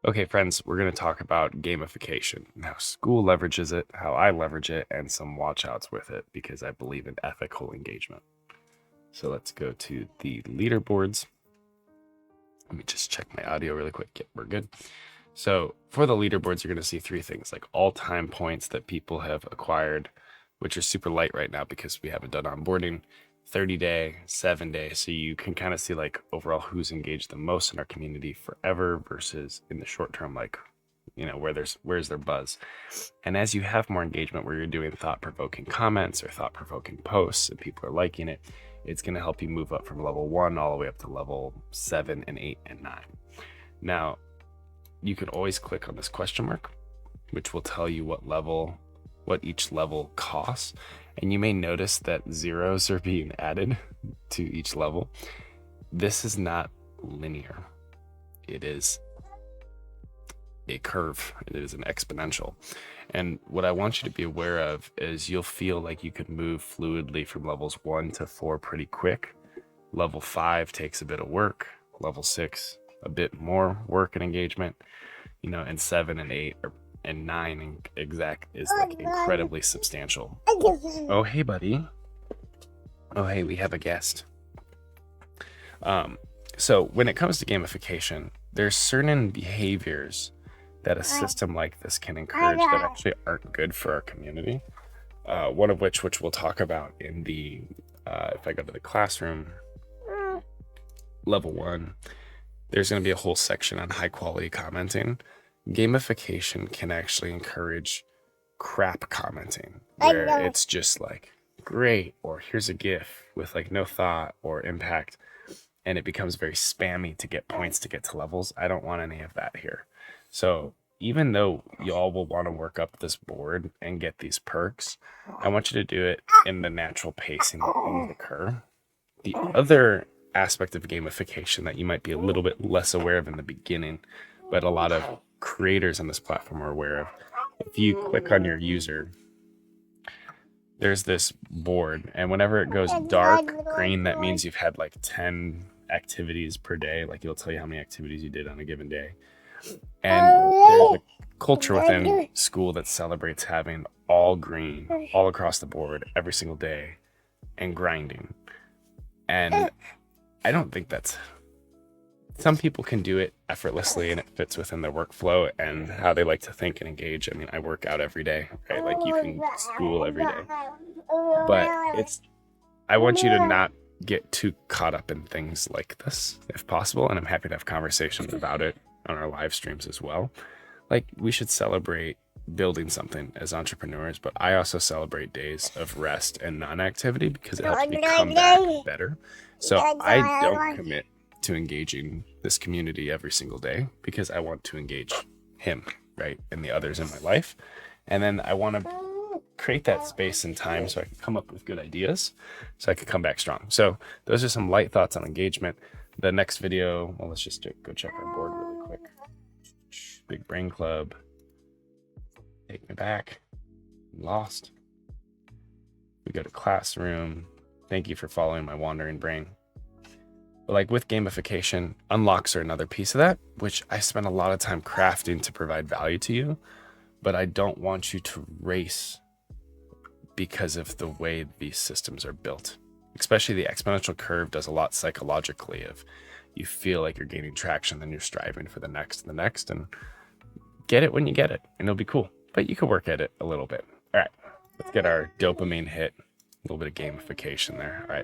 Okay, friends, we're going to talk about gamification, and how Skool leverages it, how I leverage it, and some watch outs with it because I believe in ethical engagement. So let's go to the leaderboards. Let me just check my audio really quick. Yep, we're good. So for the leaderboards, you're going to see three things like all-time points that people have acquired, which are super light right now because we haven't done onboarding, 30-day, 7-day. So you can kind of see like overall who's engaged the most in our community forever versus in the short term, like, where's their buzz. And as you have more engagement where you're doing thought-provoking comments or thought-provoking posts and people are liking it, it's going to help you move up from level 1 all the way up to level 7 and 8 and 9. Now, you can always click on this question mark, which will tell you what each level costs. And you may notice that zeros are being added to each level. This is not linear. It is a curve. It is an exponential. And what I want you to be aware of is you'll feel like you could move fluidly from levels 1 to 4 pretty quick. Level 5 takes a bit of work. Level 6, a bit more work and engagement. And 7 and 8 and 9 exact is like incredibly substantial. Oh, hey, buddy. Oh, hey, we have a guest. So when it comes to gamification, there's certain behaviors that a system like this can encourage that actually aren't good for our community. One of which we'll talk about in the, if I go to the classroom, level 1, there's going to be a whole section on high quality commenting. Gamification can actually encourage crap commenting, where it's just like, great, or here's a GIF with like no thought or impact, and it becomes very spammy to get points to get to levels. I don't want any of that here. So even though y'all will want to work up this board and get these perks, I want you to do it in the natural pacing that things occur. The other aspect of gamification that you might be a little bit less aware of in the beginning, but a lot of creators on this platform are aware of, if you click on your user, there's this board, and whenever it goes dark green, that means you've had like 10 activities per day. Like, it'll tell you how many activities you did on a given day. And there's a culture within Skool that celebrates having all green all across the board every single day and grinding. And I don't think that's, some people can do it effortlessly and it fits within their workflow and how they like to think and engage. I mean, I work out every day, right? Like, you can school every day, but I want you to not get too caught up in things like this if possible. And I'm happy to have conversations about it on our live streams as well. Like, we should celebrate building something as entrepreneurs, but I also celebrate days of rest and non-activity because it helps me come back better. So I don't commit to engaging this community every single day because I want to engage him, right, and the others in my life. And then I want to create that space and time so I can come up with good ideas so I can come back strong. So those are some light thoughts on engagement. The next video, well, let's just go check our board really quick. Big Brain Club. Take me back. I'm lost. We go to classroom. Thank you for following my wandering brain. But like with gamification, unlocks are another piece of that, which I spend a lot of time crafting to provide value to you. But I don't want you to race because of the way these systems are built. Especially the exponential curve does a lot psychologically of, you feel like you're gaining traction, then you're striving for the next and the next, and get it when you get it, and it'll be cool. But you can work at it a little bit. All right, let's get our dopamine hit. A little bit of gamification there. All right.